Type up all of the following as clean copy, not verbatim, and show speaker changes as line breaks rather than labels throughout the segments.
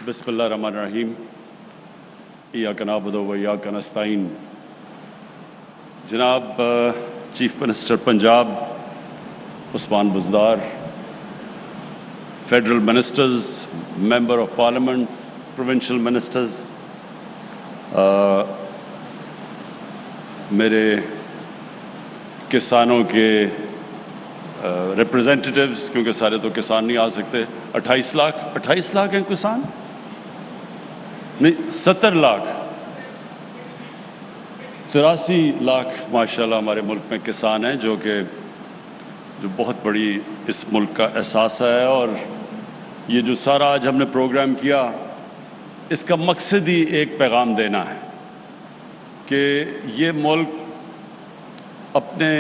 بسم اللہ الرحمن الرحیم ایاک نعبد و ایاک نستعین. جناب chief minister Punjab Usman Buzdar, federal ministers, member of parliament, provincial ministers, میرے کسانوں کے ریپرزینٹیٹیوز، کیونکہ سارے تو کسان نہیں آ سکتے. 28 لاکھ ہیں کسان، نہیں 70 لاکھ، 83 لاکھ ماشاءاللہ ہمارے ملک میں کسان ہیں، جو بہت بڑی اس ملک کا احساس ہے. اور یہ جو سارا آج ہم نے پروگرام کیا، اس کا مقصد ہی ایک پیغام دینا ہے کہ یہ ملک اپنے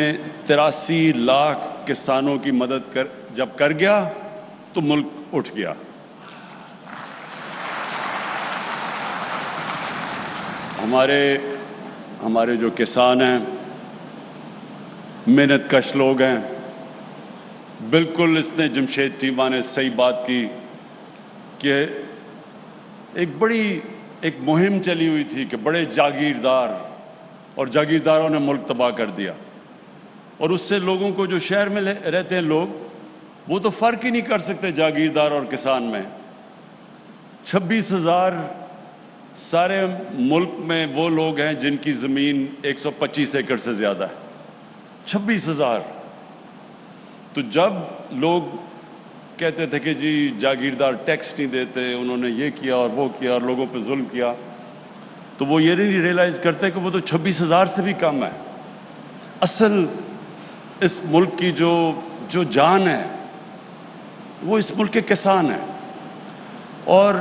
83 لاکھ کسانوں کی مدد جب کر گیا تو ملک اٹھ گیا. ہمارے جو کسان ہیں محنت کش لوگ ہیں. بالکل اس نے جمشید چیمہ نے صحیح بات کی کہ ایک مہم چلی ہوئی تھی کہ بڑے جاگیردار اور جاگیرداروں نے ملک تباہ کر دیا، اور اس سے لوگوں کو جو شہر میں رہتے ہیں لوگ، وہ تو فرق ہی نہیں کر سکتے جاگیردار اور کسان میں. 26,000 سارے ملک میں وہ لوگ ہیں جن کی زمین 125 ایکڑ سے زیادہ ہے. 26,000. تو جب لوگ کہتے تھے کہ جی جاگیردار ٹیکس نہیں دیتے، انہوں نے یہ کیا اور وہ کیا اور لوگوں پہ ظلم کیا، تو وہ یہ نہیں ریئلائز کرتے کہ وہ تو 26,000 سے بھی کم ہے. اصل اس ملک کی جو جان ہے وہ اس ملک کے کسان ہیں. اور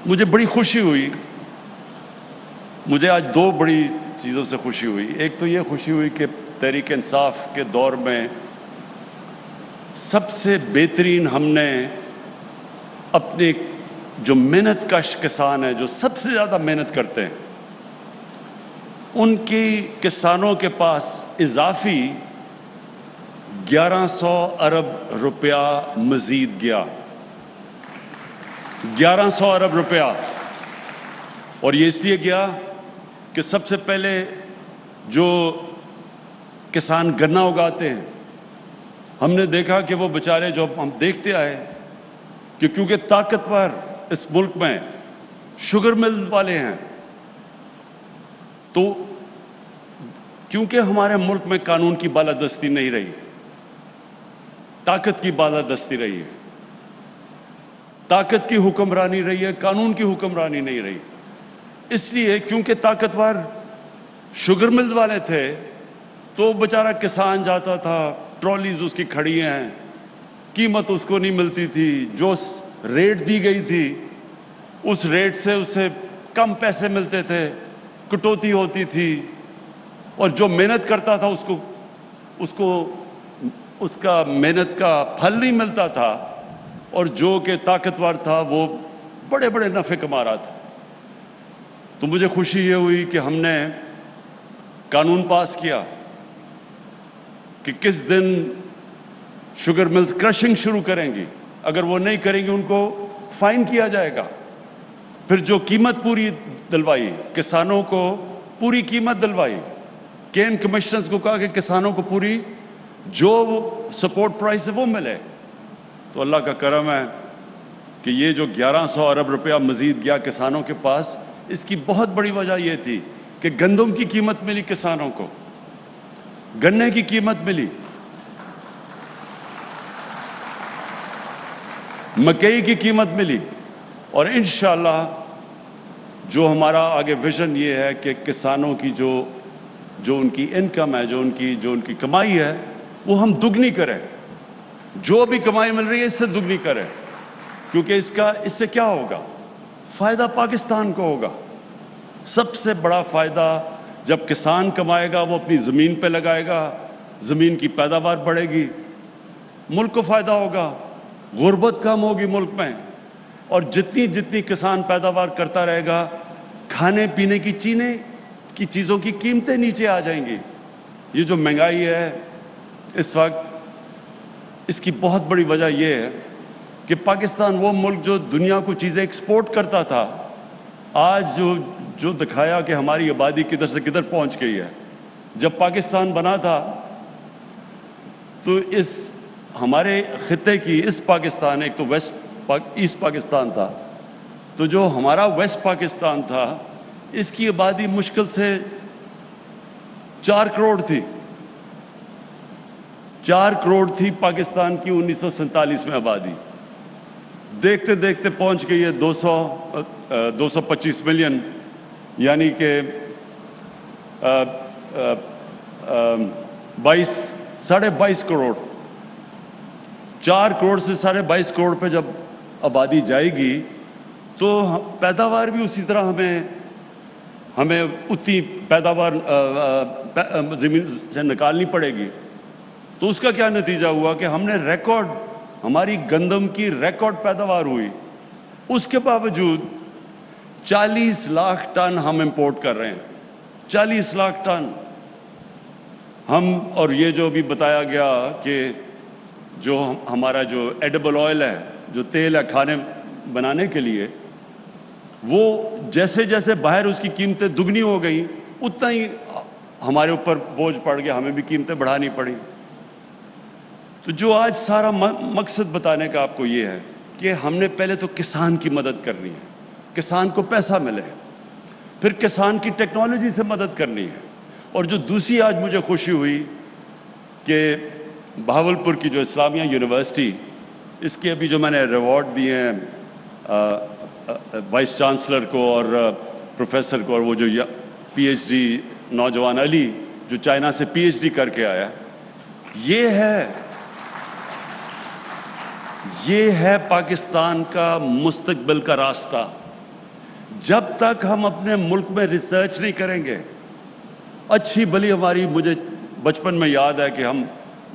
مجھے بڑی خوشی ہوئی، مجھے آج 2 بڑی چیزوں سے خوشی ہوئی. ایک تو یہ خوشی ہوئی کہ تحریک انصاف کے دور میں سب سے بہترین ہم نے اپنے جو محنت کش کسان ہیں، جو سب سے زیادہ محنت کرتے ہیں، ان کی کسانوں کے پاس اضافی 1100 ارب روپیہ مزید گیا. 1100 ارب روپیہ. اور یہ اس لیے گیا کہ سب سے پہلے جو کسان گنا اگاتے ہیں، ہم نے دیکھا کہ وہ بیچارے، جو ہم دیکھتے آئے کہ کیونکہ طاقتور اس ملک میں شوگر مل والے ہیں، تو کیونکہ ہمارے ملک میں قانون کی بالادستی نہیں رہی، طاقت کی بالادستی رہی ہے، طاقت کی حکمرانی رہی ہے، قانون کی حکمرانی نہیں رہی. اس لیے کیونکہ طاقتور شوگر ملز والے تھے، تو بیچارہ کسان جاتا تھا، ٹرالیز اس کی کھڑی ہیں، قیمت اس کو نہیں ملتی تھی، جو ریٹ دی گئی تھی اس ریٹ سے اسے کم پیسے ملتے تھے، کٹوتی ہوتی تھی، اور جو محنت کرتا تھا اس کو اس کا محنت کا پھل نہیں ملتا تھا، اور جو کہ طاقتور تھا وہ بڑے بڑے نفع کما رہا تھا. تو مجھے خوشی یہ ہوئی کہ ہم نے قانون پاس کیا کہ کس دن شوگر ملز کرشنگ شروع کریں گی. اگر وہ نہیں کریں گے ان کو فائن کیا جائے گا. پھر جو قیمت پوری دلوائی، کسانوں کو پوری قیمت دلوائی. کین کمشنرز کو کہا کہ کسانوں کو پوری جو سپورٹ پرائس ہے وہ ملے. تو اللہ کا کرم ہے کہ یہ جو 1100 ارب روپیہ مزید گیا کسانوں کے پاس، اس کی بہت بڑی وجہ یہ تھی کہ گندم کی قیمت ملی کسانوں کو، گنے کی قیمت ملی، مکئی کی قیمت ملی. اور انشاءاللہ جو ہمارا آگے ویژن یہ ہے کہ کسانوں کی جو ان کی انکم ہے، جو ان کی کمائی ہے، وہ ہم دگنی کریں. جو بھی کمائی مل رہی ہے اس سے دگنی کریں، کیونکہ اس سے کیا ہوگا؟ فائدہ پاکستان کو ہوگا. سب سے بڑا فائدہ جب کسان کمائے گا، وہ اپنی زمین پہ لگائے گا، زمین کی پیداوار بڑھے گی، ملک کو فائدہ ہوگا، غربت کم ہوگی ملک میں. اور جتنی کسان پیداوار کرتا رہے گا، کھانے پینے کی چیزوں کی قیمتیں نیچے آ جائیں گی. یہ جو مہنگائی ہے اس وقت، اس کی بہت بڑی وجہ یہ ہے کہ پاکستان وہ ملک جو دنیا کو چیزیں ایکسپورٹ کرتا تھا، آج جو دکھایا کہ ہماری آبادی کدھر سے کدھر پہنچ گئی ہے۔ جب پاکستان بنا تھا تو اس ہمارے خطے کی اس پاکستان، ایک تو ایسٹ پاکستان تھا، تو جو ہمارا ویسٹ پاکستان تھا اس کی آبادی مشکل سے 4 کروڑ تھی۔ 4 کروڑ تھی پاکستان کی 1947 میں آبادی، دیکھتے دیکھتے پہنچ گئی ہے 225 ملین، یعنی کہ 22.5 کروڑ۔ 4 کروڑ سے 22.5 کروڑ پہ جب آبادی جائے گی تو پیداوار بھی اسی طرح ہمیں اتنی پیداوار زمین سے نکالنی پڑے گی۔ تو اس کا کیا نتیجہ ہوا کہ ہم نے ہماری گندم کی ریکارڈ پیداوار ہوئی، اس کے باوجود 40 لاکھ ٹن ہم امپورٹ کر رہے ہیں۔ 40 لاکھ ٹن اور یہ جو بھی بتایا گیا کہ جو ہمارا جو ایڈیبل آئل ہے، جو تیل ہے کھانے بنانے کے لیے، وہ جیسے جیسے باہر اس کی قیمتیں دگنی ہو گئی اتنا ہی ہمارے اوپر بوجھ پڑ گیا، ہمیں بھی قیمتیں بڑھانی پڑی۔ تو جو آج سارا مقصد بتانے کا آپ کو یہ ہے کہ ہم نے پہلے تو کسان کی مدد کرنی ہے، کسان کو پیسہ ملے، پھر کسان کی ٹیکنالوجی سے مدد کرنی ہے۔ اور جو دوسری آج مجھے خوشی ہوئی کہ بہاولپور کی جو اسلامیہ یونیورسٹی، اس کے ابھی جو میں نے ریوارڈ دیے ہیں وائس چانسلر کو اور پروفیسر کو، اور وہ جو پی ایچ ڈی نوجوان علی جو چائنا سے پی ایچ ڈی کر کے آیا، یہ ہے پاکستان کا مستقبل کا راستہ۔ جب تک ہم اپنے ملک میں ریسرچ نہیں کریں گے، اچھی بلی مجھے بچپن میں یاد ہے کہ ہم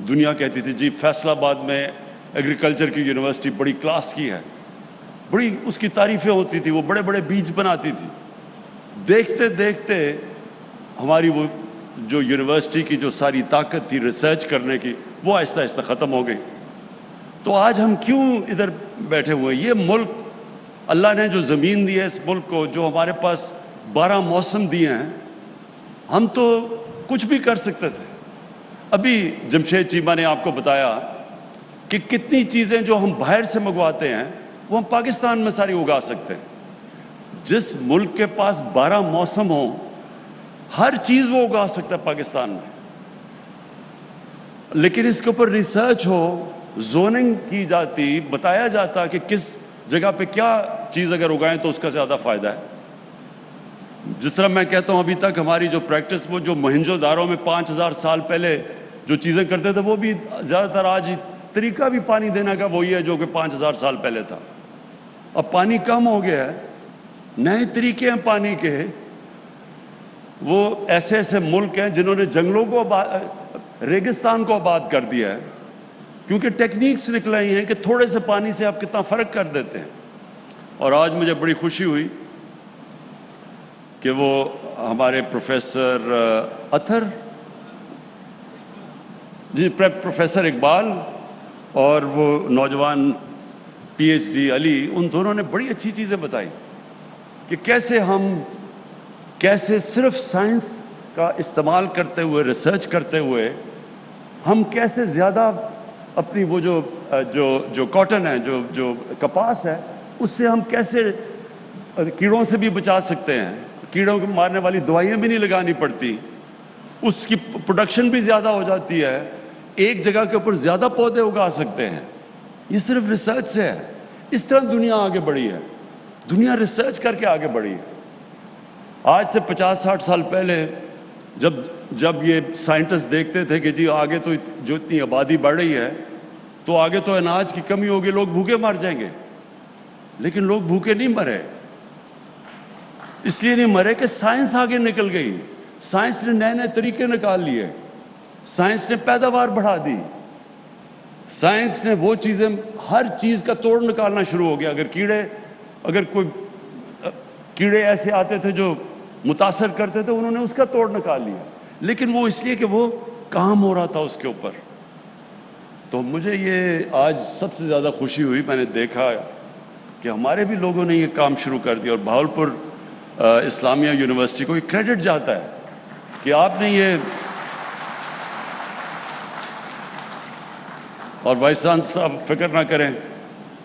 دنیا کہتی تھی جی فیصل آباد میں ایگریکلچر کی یونیورسٹی بڑی کلاس کی ہے، بڑی اس کی تعریفیں ہوتی تھی، وہ بڑے بڑے بیج بناتی تھی۔ دیکھتے دیکھتے ہماری وہ جو یونیورسٹی کی جو ساری طاقت تھی ریسرچ کرنے کی، وہ آہستہ آہستہ ختم ہو گئی۔ تو آج ہم کیوں ادھر بیٹھے ہوئے؟ یہ ملک اللہ نے جو زمین دی ہے اس ملک کو، جو ہمارے پاس 12 موسم دیے ہیں، ہم تو کچھ بھی کر سکتے تھے۔ ابھی جمشید چیمہ نے آپ کو بتایا کہ کتنی چیزیں جو ہم باہر سے منگواتے ہیں وہ ہم پاکستان میں ساری اگا سکتے ہیں۔ جس ملک کے پاس 12 موسم ہوں، ہر چیز وہ اگا سکتا ہے پاکستان میں، لیکن اس کے اوپر ریسرچ ہو، زوننگ کی جاتی، بتایا جاتا کہ کس جگہ پہ کیا چیز اگر اگائیں تو اس کا زیادہ فائدہ ہے۔ جس طرح میں کہتا ہوں ابھی تک ہماری جو پریکٹس، وہ جو موہنجو دارو میں 5000 سال پہلے جو چیزیں کرتے تھے، وہ بھی زیادہ تر آج طریقہ بھی پانی دینے کا وہی ہے جو کہ 5000 سال پہلے تھا۔ اب پانی کم ہو گیا ہے، نئے طریقے ہیں پانی کے۔ وہ ایسے ایسے ملک ہیں جنہوں نے جنگلوں کو ریگستان کو آباد کر دیا ہے، کیونکہ ٹیکنیکس نکل آئی ہیں کہ تھوڑے سے پانی سے آپ کتنا فرق کر دیتے ہیں۔ اور آج مجھے بڑی خوشی ہوئی کہ وہ ہمارے پروفیسر اطہر جی، پروفیسر اقبال اور وہ نوجوان پی ایچ ڈی علی، ان دونوں نے بڑی اچھی چیزیں بتائی کہ کیسے صرف سائنس کا استعمال کرتے ہوئے، ریسرچ کرتے ہوئے، ہم کیسے زیادہ اپنی وہ جو کاٹن ہے، جو کپاس ہے، اس سے ہم کیسے کیڑوں سے بھی بچا سکتے ہیں، کیڑوں کو مارنے والی دوائیاں بھی نہیں لگانی پڑتی، اس کی پروڈکشن بھی زیادہ ہو جاتی ہے، ایک جگہ کے اوپر زیادہ پودے اگا سکتے ہیں۔ یہ صرف ریسرچ سے ہے۔ اس طرح دنیا آگے بڑھی ہے، دنیا ریسرچ کر کے آگے بڑھی ہے۔ آج سے 50-60 سال پہلے جب یہ سائنٹسٹ دیکھتے تھے کہ جی آگے تو جو اتنی آبادی بڑھ رہی ہے تو آگے تو اناج کی کمی ہوگی، لوگ بھوکے مر جائیں گے، لیکن لوگ بھوکے نہیں مرے۔ اس لیے نہیں مرے کہ سائنس آگے نکل گئی، سائنس نے نئے نئے طریقے نکال لیے، سائنس نے پیداوار بڑھا دی، سائنس نے وہ چیزیں، ہر چیز کا توڑ نکالنا شروع ہو گیا۔ اگر کوئی کیڑے ایسے آتے تھے جو متاثر کرتے تھے، انہوں نے اس کا توڑ نکال لیا، لیکن وہ اس لیے کہ وہ کام ہو رہا تھا اس کے اوپر۔ تو مجھے یہ آج سب سے زیادہ خوشی ہوئی، میں نے دیکھا کہ ہمارے بھی لوگوں نے یہ کام شروع کر دیا، اور بہاولپور اسلامیہ یونیورسٹی کو یہ کریڈٹ جاتا ہے کہ آپ نے یہ، اور وائس چانسلر صاحب فکر نہ کریں،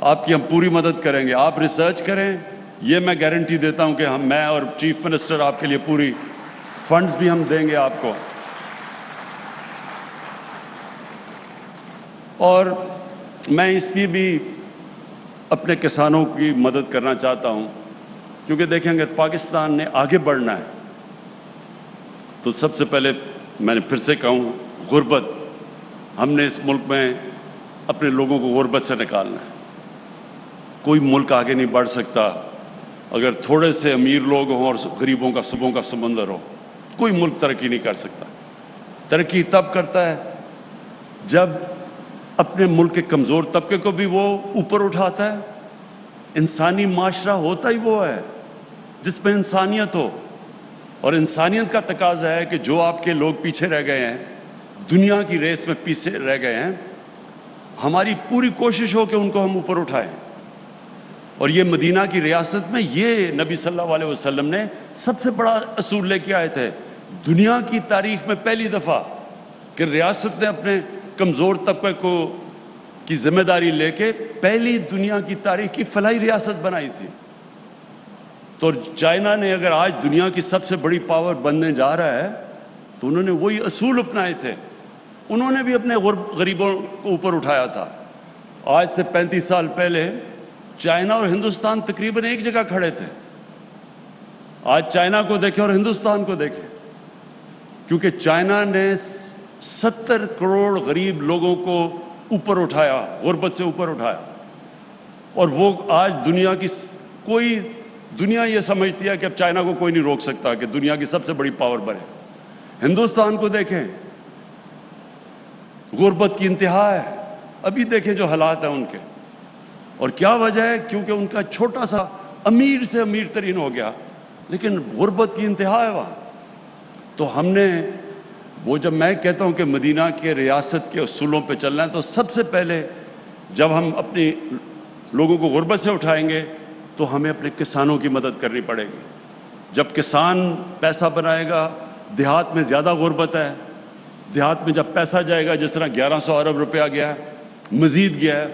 آپ کی ہم پوری مدد کریں گے، آپ ریسرچ کریں، یہ میں گارنٹی دیتا ہوں کہ میں اور چیف منسٹر آپ کے لیے پوری فنڈز بھی ہم دیں گے آپ کو۔ اور میں اس لیے بھی اپنے کسانوں کی مدد کرنا چاہتا ہوں، کیونکہ دیکھیں اگر پاکستان نے آگے بڑھنا ہے تو سب سے پہلے میں نے پھر سے کہوں، غربت، ہم نے اس ملک میں اپنے لوگوں کو غربت سے نکالنا ہے۔ کوئی ملک آگے نہیں بڑھ سکتا اگر تھوڑے سے امیر لوگ ہوں اور غریبوں کا صبوں کا سمندر ہو۔ کوئی ملک ترقی نہیں کر سکتا۔ ترقی تب کرتا ہے جب اپنے ملک کے کمزور طبقے کو بھی وہ اوپر اٹھاتا ہے۔ انسانی معاشرہ ہوتا ہی وہ ہے جس میں انسانیت ہو، اور انسانیت کا تقاضا ہے کہ جو آپ کے لوگ پیچھے رہ گئے ہیں، دنیا کی ریس میں پیچھے رہ گئے ہیں، ہماری پوری کوشش ہو کہ ان کو ہم اوپر اٹھائیں۔ اور یہ مدینہ کی ریاست میں یہ نبی صلی اللہ علیہ وسلم نے سب سے بڑا اصول لے کے آئے تھے، دنیا کی تاریخ میں پہلی دفعہ کہ ریاست نے اپنے کمزور طبقے کو کی ذمہ داری لے کے پہلی دنیا کی تاریخ کی فلاحی ریاست بنائی تھی۔ تو چائنا نے اگر آج دنیا کی سب سے بڑی پاور بننے جا رہا ہے تو انہوں نے وہی اصول اپنائے تھے، انہوں نے بھی اپنے غریبوں کو اوپر اٹھایا تھا۔ آج سے 35 سال پہلے چائنا اور ہندوستان تقریباً ایک جگہ کھڑے تھے۔ آج چائنا کو دیکھیں اور ہندوستان کو دیکھیں، کیونکہ چائنا نے 70 کروڑ غریب لوگوں کو اوپر اٹھایا، غربت سے اوپر اٹھایا، اور وہ آج دنیا کی دنیا یہ سمجھتی ہے کہ اب چائنا کو کوئی نہیں روک سکتا کہ دنیا کی سب سے بڑی پاور بنے۔ ہندوستان کو دیکھیں، غربت کی انتہا ہے، ابھی دیکھیں جو حالات ہیں ان کے، اور کیا وجہ ہے؟ کیونکہ ان کا چھوٹا سا امیر سے امیر ترین ہو گیا، لیکن غربت کی انتہا ہے وہاں۔ تو ہم نے وہ، جب میں کہتا ہوں کہ مدینہ کے ریاست کے اصولوں پہ چلنا ہے، تو سب سے پہلے جب ہم اپنی لوگوں کو غربت سے اٹھائیں گے تو ہمیں اپنے کسانوں کی مدد کرنی پڑے گی۔ جب کسان پیسہ بنائے گا، دیہات میں زیادہ غربت ہے، دیہات میں جب پیسہ جائے گا، جس طرح 1100 ارب روپیہ گیا ہے، مزید گیا ہے،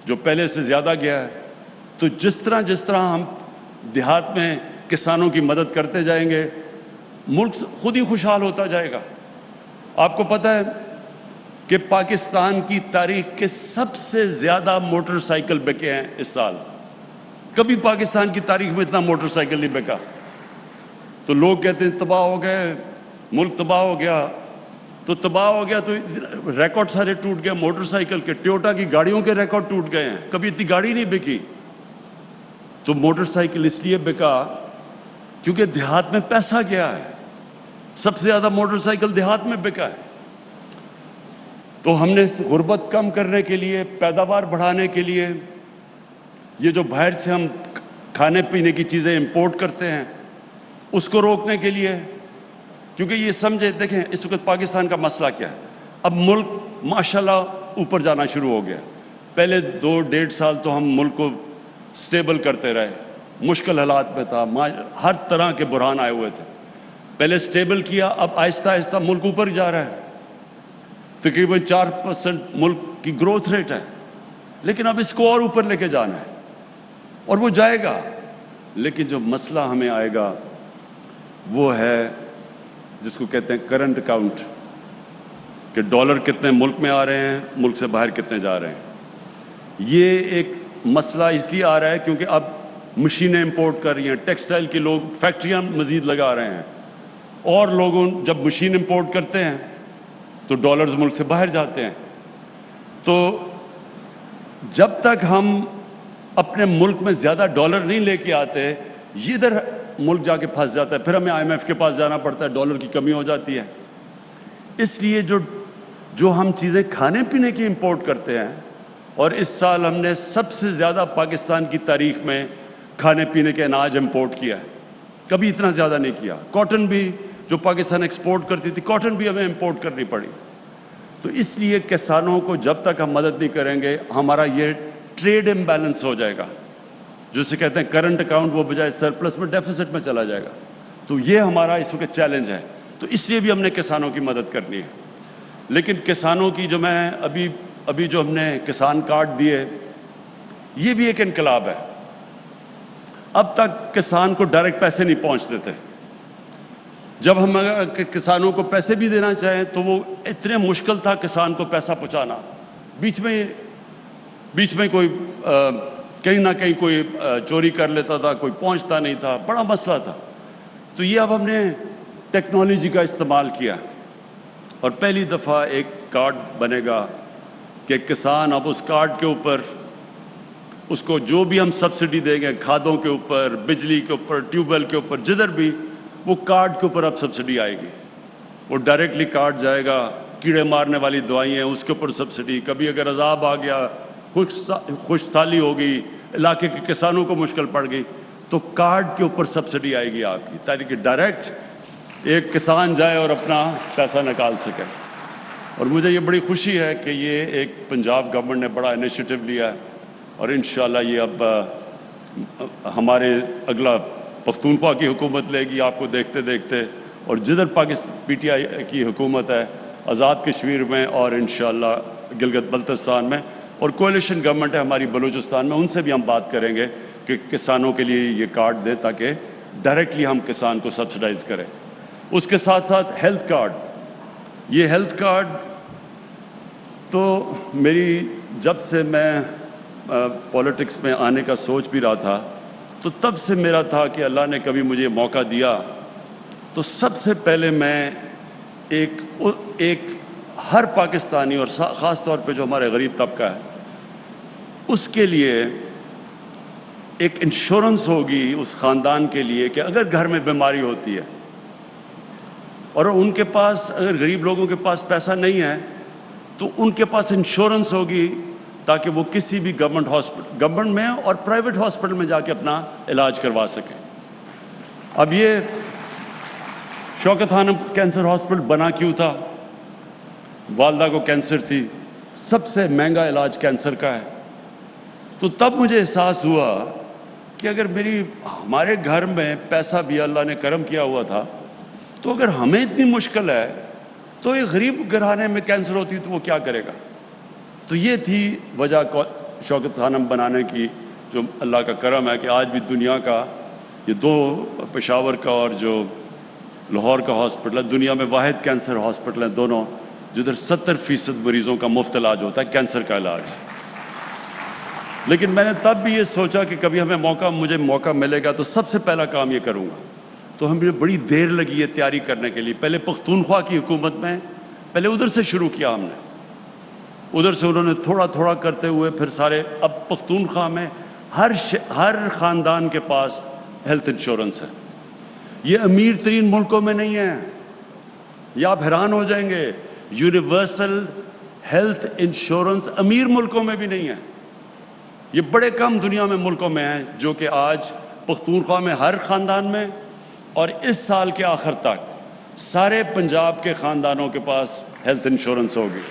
جو پہلے سے زیادہ گیا ہے، تو جس طرح ہم دیہات میں کسانوں کی مدد کرتے جائیں گے، ملک خود ہی خوشحال ہوتا جائے گا۔ آپ کو پتہ ہے کہ پاکستان کی تاریخ کے سب سے زیادہ موٹر سائیکل بکے ہیں اس سال۔ کبھی پاکستان کی تاریخ میں اتنا موٹر سائیکل نہیں بکا۔ تو لوگ کہتے ہیں تباہ ہو گئے، ملک تباہ ہو گیا، تو تباہ ہو گیا تو ریکارڈ سارے ٹوٹ گئے موٹر سائیکل کے، ٹویوٹا کی گاڑیوں کے ریکارڈ ٹوٹ گئے ہیں، کبھی اتنی گاڑی نہیں بکی۔ تو موٹر سائیکل اس لیے بکا کیونکہ دیہات میں پیسہ گیا ہے، سب سے زیادہ موٹر سائیکل دیہات میں بکا ہے۔ تو ہم نے غربت کم کرنے کے لیے، پیداوار بڑھانے کے لیے، یہ جو باہر سے ہم کھانے پینے کی چیزیں امپورٹ کرتے ہیں اس کو روکنے کے لیے، کیونکہ یہ سمجھے، دیکھیں اس وقت پاکستان کا مسئلہ کیا ہے، اب ملک ماشاءاللہ اوپر جانا شروع ہو گیا۔ پہلے 2-1.5 سال تو ہم ملک کو سٹیبل کرتے رہے، مشکل حالات میں تھا، ہر طرح کے بحران آئے ہوئے تھے، پہلے سٹیبل کیا، اب آہستہ آہستہ ملک اوپر جا رہا ہے، تقریباً 4% ملک کی گروتھ ریٹ ہے، لیکن اب اس کو اور اوپر لے کے جانا ہے، اور وہ جائے گا۔ لیکن جو مسئلہ ہمیں آئے گا وہ ہے جس کو کہتے ہیں کرنٹ اکاؤنٹ، کہ ڈالر کتنے ملک میں آ رہے ہیں، ملک سے باہر کتنے جا رہے ہیں۔ یہ ایک مسئلہ اس لیے آ رہا ہے کیونکہ اب مشینیں امپورٹ کر رہی ہیں، ٹیکسٹائل کے لوگ فیکٹریاں مزید لگا رہے ہیں، اور لوگوں جب مشین امپورٹ کرتے ہیں تو ڈالرز ملک سے باہر جاتے ہیں۔ تو جب تک ہم اپنے ملک میں زیادہ ڈالر نہیں لے کے آتے، یہ ادھر ملک جا کے پھنس جاتا ہے، پھر ہمیں IMF کے پاس جانا پڑتا ہے، ڈالر کی کمی ہو جاتی ہے۔ اس لیے جو ہم چیزیں کھانے پینے کی امپورٹ کرتے ہیں، اور اس سال ہم نے سب سے زیادہ پاکستان کی تاریخ میں کھانے پینے کے اناج امپورٹ کیا ہے، کبھی اتنا زیادہ نہیں کیا۔ کاٹن بھی جو پاکستان ایکسپورٹ کرتی تھی، کاٹن بھی ہمیں امپورٹ کرنی پڑی۔ تو اس لیے کسانوں کو جب تک ہم مدد نہیں کریں گے ہمارا یہ ٹریڈ امبیلنس ہو جائے گا، جسے کہتے ہیں کرنٹ اکاؤنٹ، وہ بجائے سرپلس میں ڈیفیسٹ میں چلا جائے گا۔ تو یہ ہمارا اس وقت چیلنج ہے، تو اس لیے بھی ہم نے کسانوں کی مدد کرنی ہے۔ لیکن کسانوں کی جو میں ابھی جو ہم نے کسان کارڈ دیے، یہ بھی ایک انقلاب ہے۔ اب تک کسان کو ڈائریکٹ پیسے نہیں پہنچتے تھے۔ جب ہم کسانوں کو پیسے بھی دینا چاہیں تو وہ اتنے مشکل تھا کسان کو پیسہ پہنچانا، بیچ میں کوئی کہیں نہ کہیں کوئی چوری کر لیتا تھا، کوئی پہنچتا نہیں تھا، بڑا مسئلہ تھا۔ تو یہ اب ہم نے ٹیکنالوجی کا استعمال کیا اور پہلی دفعہ ایک کارڈ بنے گا کہ کسان اب اس کارڈ کے اوپر اس کو جو بھی ہم سبسڈی دیں گے، کھادوں کے اوپر، بجلی کے اوپر، ٹیوب ویل کے اوپر، جدھر بھی، وہ کارڈ کے اوپر اب سبسڈی آئے گی۔ وہ ڈائریکٹلی کارڈ جائے گا، کیڑے مارنے والی دوائیں ہیں اس کے اوپر سبسڈی، کبھی اگر عذاب آ گیا، خشک سالی ہو گئی، علاقے کے کسانوں کو مشکل پڑ گئی، تو کارڈ کے اوپر سبسڈی آئے گی آپ کی، تاکہ ڈائریکٹ ایک کسان جائے اور اپنا پیسہ نکال سکے۔ اور مجھے یہ بڑی خوشی ہے کہ یہ ایک پنجاب گورنمنٹ نے بڑا انیشیٹو لیا ہے، اور انشاءاللہ یہ اب ہمارے اگلا پختونخوا کی حکومت لے گی، آپ کو دیکھتے دیکھتے، اور جدھر پی ٹی آئی کی حکومت ہے آزاد کشمیر میں اور انشاءاللہ گلگت بلتستان میں، اور کولیشن گورنمنٹ ہے ہماری بلوچستان میں، ان سے بھی ہم بات کریں گے کہ کسانوں کے لیے یہ کارڈ دے تاکہ ڈائریکٹلی ہم کسان کو سبسڈائز کریں۔ اس کے ساتھ ساتھ ہیلتھ کارڈ، یہ ہیلتھ کارڈ تو میری جب سے میں پولیٹکس میں آنے کا سوچ بھی رہا تھا، تو تب سے میرا تھا کہ اللہ نے کبھی مجھے موقع دیا تو سب سے پہلے میں ایک ہر پاکستانی اور خاص طور پہ جو ہمارے غریب طبقہ ہے اس کے لیے ایک انشورنس ہوگی اس خاندان کے لیے کہ اگر گھر میں بیماری ہوتی ہے اور ان کے پاس، اگر غریب لوگوں کے پاس پیسہ نہیں ہے تو ان کے پاس انشورنس ہوگی تاکہ وہ کسی بھی گورنمنٹ میں اور پرائیویٹ ہاسپٹل میں جا کے اپنا علاج کروا سکیں۔ اب یہ شوکت خانم کینسر ہاسپٹل بنا کیوں تھا؟ والدہ کو کینسر تھی، سب سے مہنگا علاج کینسر کا ہے۔ تو تب مجھے احساس ہوا کہ اگر ہمارے گھر میں پیسہ بھی اللہ نے کرم کیا ہوا تھا، تو اگر ہمیں اتنی مشکل ہے تو ایک غریب گھرانے میں کینسر ہوتی تو وہ کیا کرے گا؟ تو یہ تھی وجہ شوکت خانم بنانے کی، جو اللہ کا کرم ہے کہ آج بھی دنیا کا یہ دو، پشاور کا اور جو لاہور کا ہاسپٹل ہے، دنیا میں واحد کینسر ہاسپٹل ہیں دونوں، جدھر 70% مریضوں کا مفت علاج ہوتا ہے، کینسر کا علاج۔ لیکن میں نے تب بھی یہ سوچا کہ کبھی مجھے موقع ملے گا تو سب سے پہلا کام یہ کروں گا۔ تو ہمیں بڑی دیر لگی ہے تیاری کرنے کے لیے۔ پہلے پختونخوا کی حکومت میں پہلے ادھر سے شروع کیا ہم نے، ادھر سے انہوں نے تھوڑا تھوڑا کرتے ہوئے پھر سارے، اب پختونخوا میں ہر خاندان کے پاس ہیلتھ انشورنس ہے۔ یہ امیر ترین ملکوں میں نہیں ہے، یہ آپ حیران ہو جائیں گے، یونیورسل ہیلتھ انشورنس امیر ملکوں میں بھی نہیں ہے۔ یہ بڑے کم دنیا میں ملکوں میں ہیں جو کہ آج پختونخوا میں ہر خاندان میں، اور اس سال کے آخر تک سارے پنجاب کے خاندانوں کے پاس ہیلتھ انشورنس ہوگی،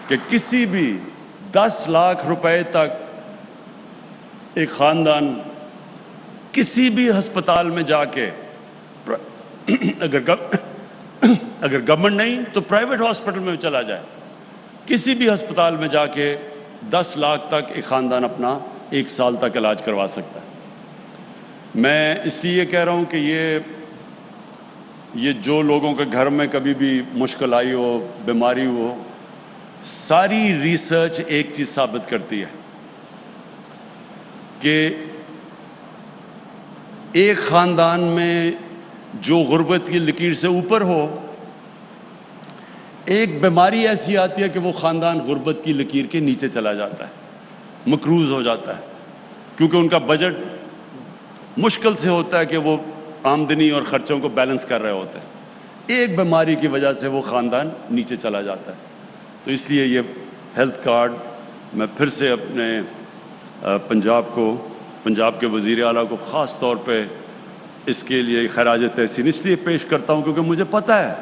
کہ کسی بھی 10 لاکھ روپے تک ایک خاندان کسی بھی ہسپتال میں جا کے، اگر گورنمنٹ نہیں تو پرائیویٹ ہاسپٹل میں چلا جائے، کسی بھی ہسپتال میں جا کے 10 لاکھ تک ایک خاندان اپنا 1 سال تک علاج کروا سکتا ہے۔ میں اس لیے کہہ رہا ہوں کہ یہ جو لوگوں کے گھر میں کبھی بھی مشکل آئی ہو، بیماری ہو، ساری ریسرچ ایک چیز ثابت کرتی ہے کہ ایک خاندان میں جو غربت کی لکیر سے اوپر ہو، ایک بیماری ایسی آتی ہے کہ وہ خاندان غربت کی لکیر کے نیچے چلا جاتا ہے، مقروض ہو جاتا ہے، کیونکہ ان کا بجٹ مشکل سے ہوتا ہے کہ وہ آمدنی اور خرچوں کو بیلنس کر رہے ہوتے ہیں۔ ایک بیماری کی وجہ سے وہ خاندان نیچے چلا جاتا ہے۔ تو اس لیے یہ ہیلتھ کارڈ میں پھر سے اپنے پنجاب کے وزیر اعلیٰ کو خاص طور پہ اس کے لیے خراج تحسین اس لیے پیش کرتا ہوں کیونکہ مجھے پتہ ہے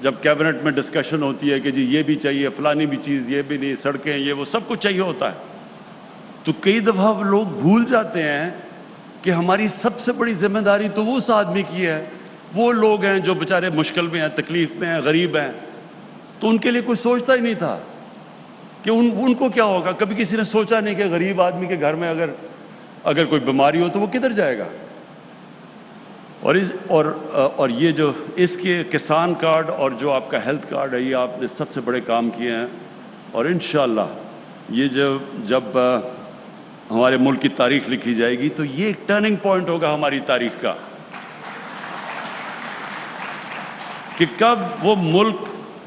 جب کیبنٹ میں ڈسکشن ہوتی ہے کہ جی یہ بھی چاہیے، فلانی بھی چیز، یہ بھی نہیں، سڑکیں، یہ وہ سب کچھ چاہیے ہوتا ہے، تو کئی دفعہ لوگ بھول جاتے ہیں کہ ہماری سب سے بڑی ذمہ داری تو وہ اس آدمی کی ہے، وہ لوگ ہیں جو بیچارے مشکل میں ہیں، تکلیف میں ہیں، غریب ہیں، تو ان کے لیے کوئی سوچتا ہی نہیں تھا کہ ان کو کیا ہوگا. کبھی کسی نے سوچا نہیں کہ غریب آدمی کے گھر میں اگر کوئی بیماری ہو تو وہ کدھر جائے گا. اور یہ جو اس کے کسان کارڈ اور جو آپ کا ہیلتھ کارڈ ہے، یہ آپ نے سب سے بڑے کام کیے ہیں، اور انشاءاللہ یہ جب ہمارے ملک کی تاریخ لکھی جائے گی تو یہ ایک ٹرننگ پوائنٹ ہوگا ہماری تاریخ کا کہ کب وہ ملک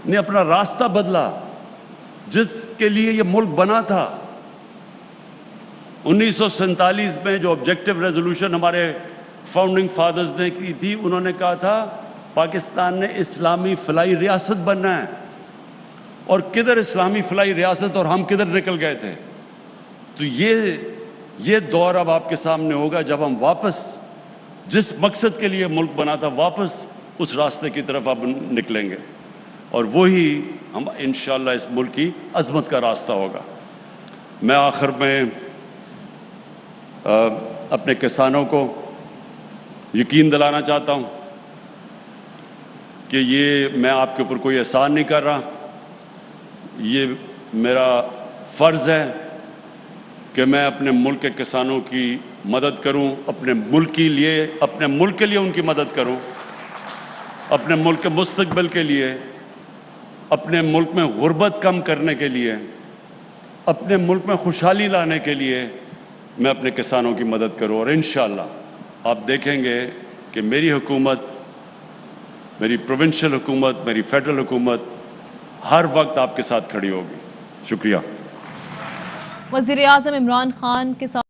نے اپنا راستہ بدلا جس کے لیے یہ ملک بنا تھا. 1947 میں جو آبجیکٹو ریزولوشن ہمارے فاؤنڈنگ فادرز نے کی تھی، انہوں نے کہا تھا پاکستان نے اسلامی فلاحی ریاست بننا ہے، اور کدھر اسلامی فلاحی ریاست اور ہم کدھر نکل گئے تھے. تو یہ دور اب آپ کے سامنے ہوگا جب ہم واپس جس مقصد کے لیے ملک بنا تھا واپس اس راستے کی طرف اب نکلیں گے، اور وہی ہم انشاءاللہ اس ملک کی عظمت کا راستہ ہوگا. میں آخر میں اپنے کسانوں کو یقین دلانا چاہتا ہوں کہ یہ میں آپ کے اوپر کوئی احسان نہیں کر رہا، یہ میرا فرض ہے کہ میں اپنے ملک کے کسانوں کی مدد کروں، اپنے ملک کے لیے ان کی مدد کروں، اپنے ملک کے مستقبل کے لیے، اپنے ملک میں غربت کم کرنے کے لیے، اپنے ملک میں خوشحالی لانے کے لیے میں اپنے کسانوں کی مدد کروں. اور انشاءاللہ آپ دیکھیں گے کہ میری حکومت، میری پروونشل حکومت، میری فیڈرل حکومت ہر وقت آپ کے ساتھ کھڑی ہوگی. شکریہ.
وزیر اعظم عمران خان کے ساتھ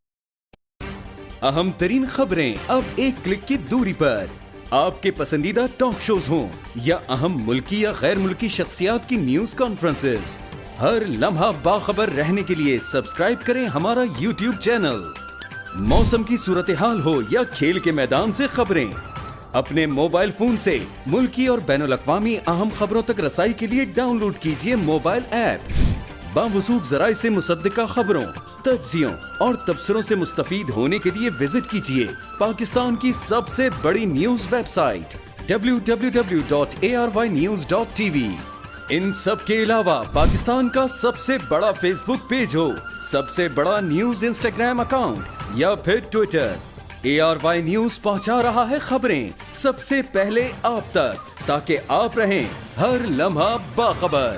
اہم ترین خبریں اب ایک کلک کی دوری پر. آپ کے پسندیدہ ٹاک شوز ہوں یا اہم ملکی یا غیر ملکی شخصیات کی نیوز کانفرنسز، ہر لمحہ باخبر رہنے کے لیے سبسکرائب کریں ہمارا یوٹیوب چینل. موسم کی صورتحال ہو یا کھیل کے میدان سے خبریں، اپنے موبائل فون سے ملکی اور بین الاقوامی اہم خبروں تک رسائی کے لیے ڈاؤن لوڈ کیجیے موبائل ایپ. باوثوق ذرائع سے مصدقہ خبروں، تجزیوں اور تبصروں سے مستفید ہونے کے لیے وزٹ کیجیے پاکستان کی سب سے بڑی نیوز ویب سائٹ www.arYnews.tv. ان سب کے علاوہ پاکستان کا سب سے بڑا فیس بک پیج ہو، سب سے بڑا نیوز انسٹاگرام اکاؤنٹ یا پھر ٹویٹر، ARY نیوز پہنچا رہا ہے خبریں سب سے پہلے آپ تک، تاکہ آپ رہیں ہر لمحہ باخبر.